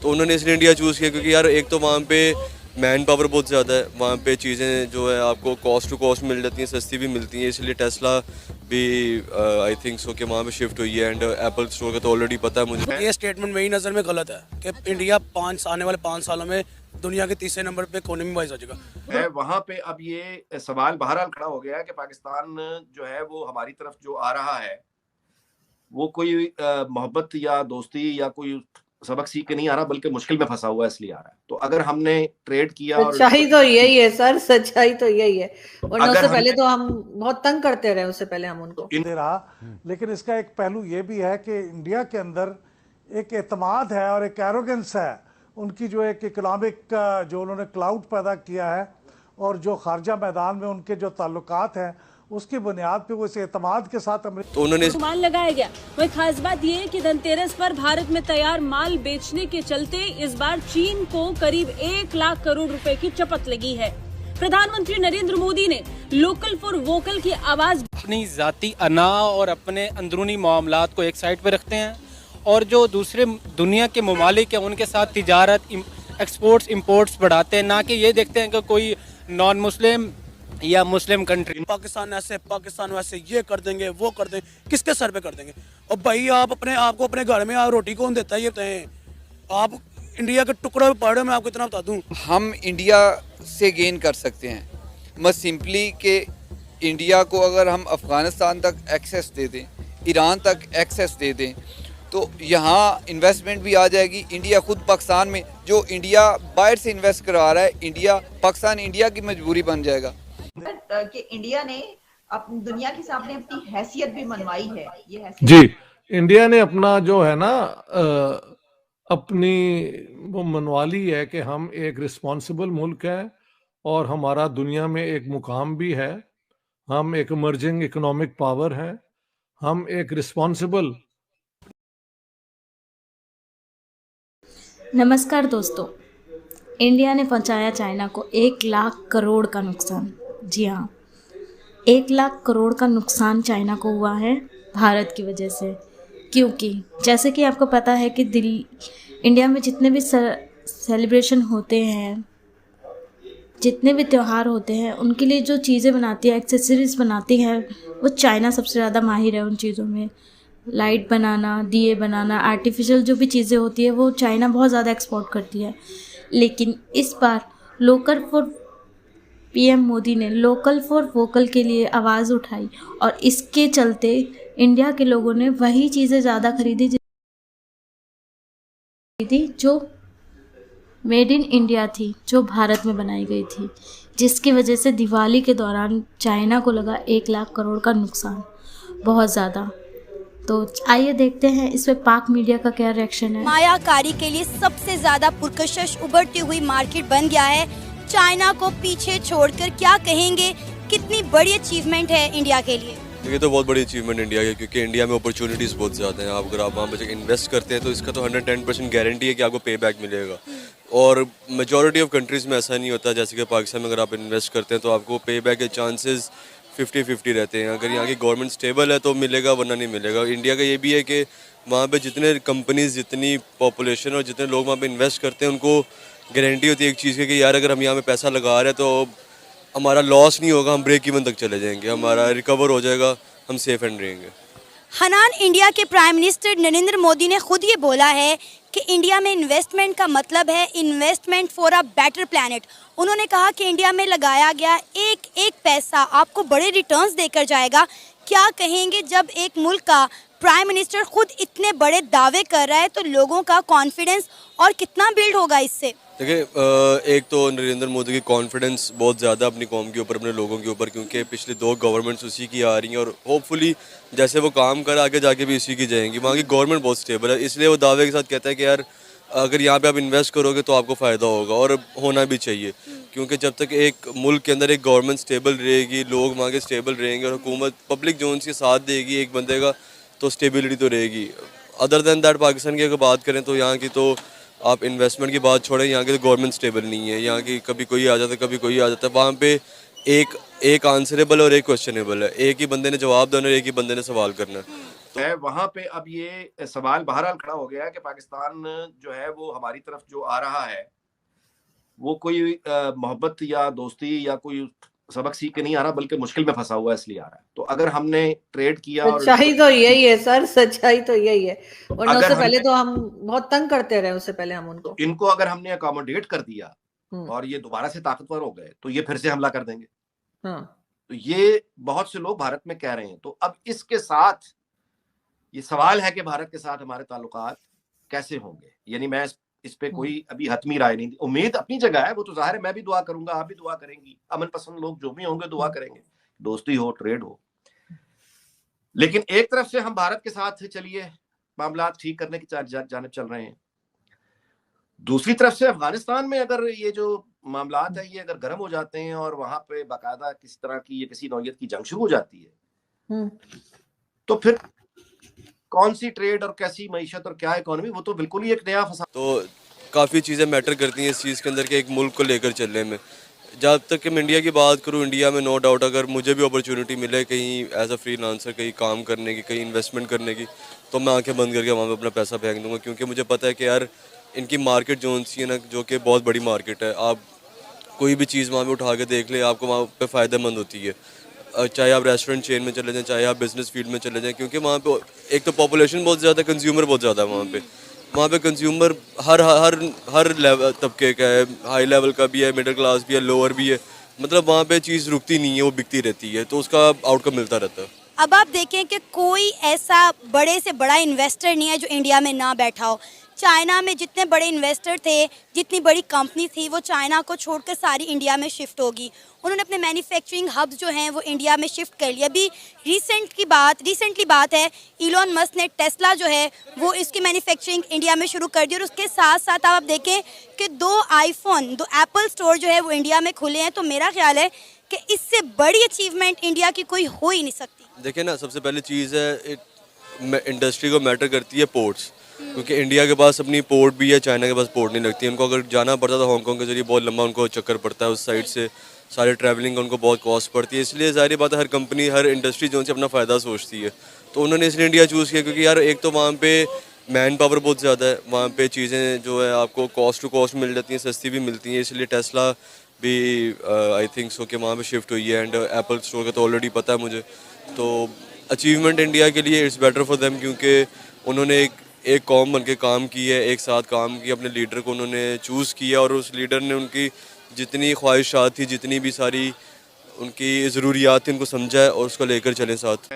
तो उन्होंने इसलिए इंडिया चूज़ किया क्योंकि यार एक तो वहाँ पे मैन पावर बहुत ज़्यादा है, वहाँ पे चीज़ें जो है आपको कॉस्ट टू कॉस्ट मिल जाती हैं, सस्ती भी मिलती हैं, इसलिए टेस्ला भी आई थिंक सो कि वहाँ पे शिफ्ट हुई है। एंड एप्पल स्टोर का तो ऑलरेडी पता है मुझे। ये स्टेटमेंट मेरी नज़र में गलत है कि इंडिया आने वाले 5 सालों में दुनिया के तीसरे नंबर पे इकोनॉमी वाइज हो जाएगा है वहां पे। अब ये सवाल बहरहाल खड़ा हो गया है कि पाकिस्तान जो है वो हमारी तरफ जो आ रहा है वो कोई मोहब्बत या दोस्ती या कोई सबक सीख के नहीं आ रहा, बल्कि मुश्किल में फंसा हुआ है इसलिए आ रहा है। तो अगर हमने ट्रेड किया और सच्चाई तो यही है सर, सच्चाई तो यही है। वरना अगर उससे हमने- पहले तो हम बहुत तंग करते रहे, उससे पहले हम उनको दे रहा। लेकिन इसका एक पहलू ये भी है कि इंडिया के अंदर एक एतमाद है और एक एरोगेंस है उनकी, जो एक इकोनॉमिक जो उन्होंने क्लाउड पैदा किया है और जो खारजा मैदान में उनके जो ताल्लुकात हैं उसकी बुनियाद पे वो इस एतमाद के साथ तो उन्होंने अनुमान लगाया गया। वही खास बात ये है कि धनतेरस पर भारत में तैयार माल बेचने के चलते इस बार चीन को करीब 1 लाख करोड़ रुपए की चपत लगी है। प्रधानमंत्री नरेंद्र मोदी ने लोकल फॉर वोकल की आवाज अपनी जाती अना और अपने अंदरूनी मामलात को एक साइड पे रखते हैं और जो दूसरे दुनिया के ममालिक हैं उनके साथ तिजारत, एक्सपोर्ट्स इंपोर्ट्स बढ़ाते हैं, ना कि ये देखते हैं कि कोई नॉन मुस्लिम या मुस्लिम कंट्री पाकिस्तान ऐसे पाकिस्तान वैसे ये कर देंगे वो कर देंगे, किसके सर पे कर देंगे? और भाई आप अपने आप को अपने घर में रोटी कौन देता है ये बताएं? आप इंडिया के टुकड़े पे पड़ रहे हो, मैं आपको इतना बता दूं। हम इंडिया से गेन कर सकते हैं बस सिंपली कि इंडिया को अगर हम अफ़गानिस्तान तक एक्सेस दे दें, ईरान तक एक्सेस दे दें, तो यहाँ इन्वेस्टमेंट भी आ जाएगी। इंडिया खुद पाकिस्तान में जो इंडिया बाहर से इन्वेस्ट करवा रहा है, इंडिया पाकिस्तान इंडिया की मजबूरी बन जाएगा कि इंडिया ने अपनी दुनिया के सामने अपनी हैसियत भी मनवाई है। ये हैसियत जी, इंडिया ने अपना जो है ना अपनी वो मनवा ली है कि हम एक रिस्पॉन्सिबल मुल्क है और हमारा दुनिया में एक मुकाम भी है। हम एक इमर्जिंग इकोनॉमिक पावर है, हम एक रिस्पॉन्सिबल। नमस्कार दोस्तों, इंडिया ने पहुंचाया चाइना को 1 लाख करोड़ का नुकसान। जी हाँ, 1 लाख करोड़ का नुकसान चाइना को हुआ है भारत की वजह से। क्योंकि जैसे कि आपको पता है कि इंडिया में जितने भी सेलिब्रेशन होते हैं, जितने भी त्यौहार होते हैं, उनके लिए जो चीज़ें बनाती है, एक्सेसरीज़ बनाती है, वो चाइना सबसे ज़्यादा माहिर है उन चीज़ों में। लाइट बनाना, दिए बनाना, आर्टिफिशियल जो भी चीज़ें होती है वो चाइना बहुत ज़्यादा एक्सपोर्ट करती है। लेकिन इस बार पीएम मोदी ने लोकल फॉर वोकल के लिए आवाज़ उठाई और इसके चलते इंडिया के लोगों ने वही चीज़ें ज़्यादा खरीदी जो मेड इन इंडिया थी, जो भारत में बनाई गई थी, जिसकी वजह से दिवाली के दौरान चाइना को लगा 1 लाख करोड़ का नुकसान, बहुत ज़्यादा। तो आइए देखते हैं इस पे पाक मीडिया का क्या रिएक्शन है। मायाकारी के लिए सबसे ज्यादा पुरकशिश उभरती हुई मार्केट बन गया है। चाइना को पीछे छोड़कर क्या कहेंगे, कितनी बड़ी अचीवमेंट है इंडिया के लिए? ये तो बहुत बड़ी अचीवमेंट इंडिया की, क्योंकि इंडिया में अपॉर्चुनिटीज़ बहुत ज़्यादा हैं। अगर आप वहाँ पे इन्वेस्ट करते हैं तो इसका तो 110% गारंटी है कि आपको पे बैक मिलेगा। और मेजॉरिटी ऑफ कंट्रीज़ में ऐसा नहीं होता, जैसे कि पाकिस्तान में अगर आप इन्वेस्ट करते हैं तो आपको पे बैक के चांसेस 50-50 रहते हैं। अगर यहाँ की गवर्नमेंट स्टेबल है तो मिलेगा, वरना नहीं मिलेगा। इंडिया का ये भी है कि वहाँ पे जितने कंपनीज, जितनी पॉपुलेशन और जितने लोग वहाँ पे इन्वेस्ट करते हैं, उनको गारंटी होती है एक चीज़ की कि यार अगर हम यहाँ पे पैसा लगा रहे हैं तो हमारा लॉस नहीं होगा, हम ब्रेक इवन तक चले जाएंगे, हमारा रिकवर हो जाएगा, हम सेफ एंड रहेंगे। हनान इंडिया के प्राइम मिनिस्टर नरेंद्र मोदी ने खुद ये बोला है कि इंडिया में इन्वेस्टमेंट का मतलब है investment for a better planet. उन्होंने कहा कि इंडिया में लगाया गया एक एक पैसा आपको बड़े रिटर्न्स देकर जाएगा। क्या कहेंगे जब एक मुल्क का प्राइम मिनिस्टर खुद इतने बड़े दावे कर रहा है, तो लोगों का कॉन्फिडेंस और कितना बिल्ड होगा इससे? देखिए, एक तो नरेंद्र मोदी की कॉन्फिडेंस बहुत ज़्यादा अपनी कौम के ऊपर, अपने लोगों के ऊपर, क्योंकि पिछले 2 गवर्नमेंट्स उसी की आ रही हैं और होपफुली जैसे वो काम कर आगे जाके भी इसी की जाएंगी। वहाँ की गवर्नमेंट बहुत स्टेबल है, इसलिए वो दावे के साथ कहता है कि यार अगर यहाँ पे आप इन्वेस्ट करोगे तो आपको फ़ायदा होगा, और होना भी चाहिए। क्योंकि जब तक एक मुल्क के अंदर एक गवर्नमेंट स्टेबल रहेगी, लोग वहाँ के स्टेबल रहेंगे और हुकूमत पब्लिक जो उनके साथ देगी एक बंदे का, तो स्टेबिलिटी तो रहेगी। अदर दैन दैट पाकिस्तान की अगर बात करें तो यहाँ की तो आप इन्वेस्टमेंट की बात छोड़ें, यहाँ की तो गवर्नमेंट स्टेबल नहीं है। यहाँ की कभी कोई आ जाता है, कभी कोई आ जाता है। वहाँ पे एक आंसरेबल और एक क्वेश्चनेबल है, एक ही बंदे ने जवाब देना और एक ही बंदे ने सवाल करना है। है वहां पे अब ये सवाल बहरहाल खड़ा हो गया है कि पाकिस्तान जो है वो हमारी तरफ जो आ रहा है वो कोई मोहब्बत या दोस्ती या कोई सबक सीख के नहीं आ रहा, बल्कि मुश्किल में फंसा हुआ है इसलिए आ रहा है। तो अगर हमने ट्रेड किया और सच्चाई तो यही है सर, सच्चाई तो यही है। वरना अगर उससे पहले हमने तो हम बहुत तंग करते रहे, उससे पहले हम उनको इनको अगर हमने अकोमोडेट कर दिया और ये दोबारा से ताकतवर हो गए तो ये फिर से हमला कर देंगे। हाँ। तो ये बहुत से लोग भारत में कह रहे हैं। तो अब इसके साथ ये सवाल है कि भारत के साथ हमारे ताल्लुकात कैसे होंगे। यानी मैं इस पे कोई अभी हतमी राय नहीं दी। उम्मीद अपनी जगह है, वो तो जाहिर है, मैं भी दुआ करूंगा, आप भी दुआ करेंगी, अमन पसंद लोग जो भी होंगे दुआ करेंगे, दोस्ती हो ट्रेड हो। लेकिन एक तरफ से हम भारत के साथ चलिए मामला ठीक करने की जानिब चल रहे हैं, दूसरी तरफ से अफगानिस्तान में अगर ये जो मामलात है ये अगर गर्म हो जाते हैं और वहां पे बाकायदा किसी तरह की ये किसी नौयत की जंग शुरू हो जाती है तो फिर कौन सी ट्रेड और कैसी मईशत और क्या इकोनॉमी, वो तो बिल्कुल ही एक नया फसाद। तो काफ़ी चीज़ें मैटर करती हैं इस चीज़ के अंदर कि एक मुल्क को लेकर चलने में। जब तक कि मैं इंडिया की बात करूँ, इंडिया में नो डाउट अगर मुझे भी अपॉर्चुनिटी मिले कहीं एज अ फ्रीलांसर कहीं काम करने की, कहीं इन्वेस्टमेंट करने की, तो मैं आंखें बंद करके वहाँ पे अपना पैसा फेंक दूँगा, क्योंकि मुझे पता है कि यार इनकी मार्केट जोन सी है ना, जो कि बहुत बड़ी मार्केट है। आप कोई भी चीज़ वहाँ पे उठा के देख ले, आपको वहाँ पे फ़ायदेमंद होती है। चाहे आप रेस्टोरेंट चेन में चले जाएं, चाहे आप बिजनेस फील्ड में चले जाएं, क्योंकि वहाँ पे एक तो पॉपुलेशन बहुत ज़्यादा, कंज्यूमर बहुत ज़्यादा है वहाँ पे कंज्यूमर हर लेवल तबके का है, हाई लेवल का भी है, मिडिल क्लास भी है, लोअर भी है। मतलब वहाँ पे चीज़ रुकती नहीं है, वो बिकती रहती है, तो उसका आउटकम मिलता रहता है। अब आप देखें कि कोई ऐसा बड़े से बड़ा इन्वेस्टर नहीं है जो इंडिया में ना बैठा हो। चाइना में जितने बड़े इन्वेस्टर थे, जितनी बड़ी कंपनी थी, वो चाइना को छोड़कर सारी इंडिया में शिफ्ट होगी। उन्होंने अपने मैन्युफैक्चरिंग हब्स जो हैं वो इंडिया में शिफ्ट कर लिया। अभी रिसेंटली बात है, इलॉन मस्क ने टेस्ला जो है वो इसकी मैन्युफैक्चरिंग इंडिया में शुरू कर दी। और उसके साथ साथ आप देखें कि 2 एप्पल स्टोर जो है वो इंडिया में खुले हैं। तो मेरा ख्याल है कि इससे बड़ी अचीवमेंट इंडिया की कोई हो ही नहीं सकती। देखिए ना, सबसे पहली चीज़ है इंडस्ट्री को मैटर करती है पोर्ट्स, क्योंकि इंडिया के पास अपनी पोर्ट भी है, चाइना के पास पोर्ट नहीं लगती। उनको अगर जाना पड़ता तो हांगकॉन्ग के जरिए बहुत लंबा उनको चक्कर पड़ता है, उस साइड से सारे ट्रैवलिंग उनको बहुत कॉस्ट पड़ती है। इसलिए ज़ाहिर बात है हर कंपनी, हर इंडस्ट्री जो से अपना फ़ायदा सोचती है। तो उन्होंने इसलिए इंडिया चूज़ किया, क्योंकि यार एक तो वहाँ पे मैन पावर बहुत ज़्यादा है, वहाँ पे चीज़ें जो है आपको कॉस्ट टू कॉस्ट मिल जाती हैं, सस्ती भी मिलती हैं। इसलिए टेस्ला भी आई थिंक सो कि वहाँ पे शिफ्ट हुई है। एंड एप्पल स्टोर का तो ऑलरेडी पता है मुझे। तो अचीवमेंट इंडिया के लिए इट्स बेटर फॉर देम, क्योंकि उन्होंने एक कौम बन के काम की है, एक साथ काम किया, अपने लीडर को उन्होंने चूज़ किया और उस लीडर ने उनकी जितनी ख्वाहिशात थी, जितनी भी सारी उनकी ज़रूरियात थी, उनको समझा है और उसको लेकर चले साथ।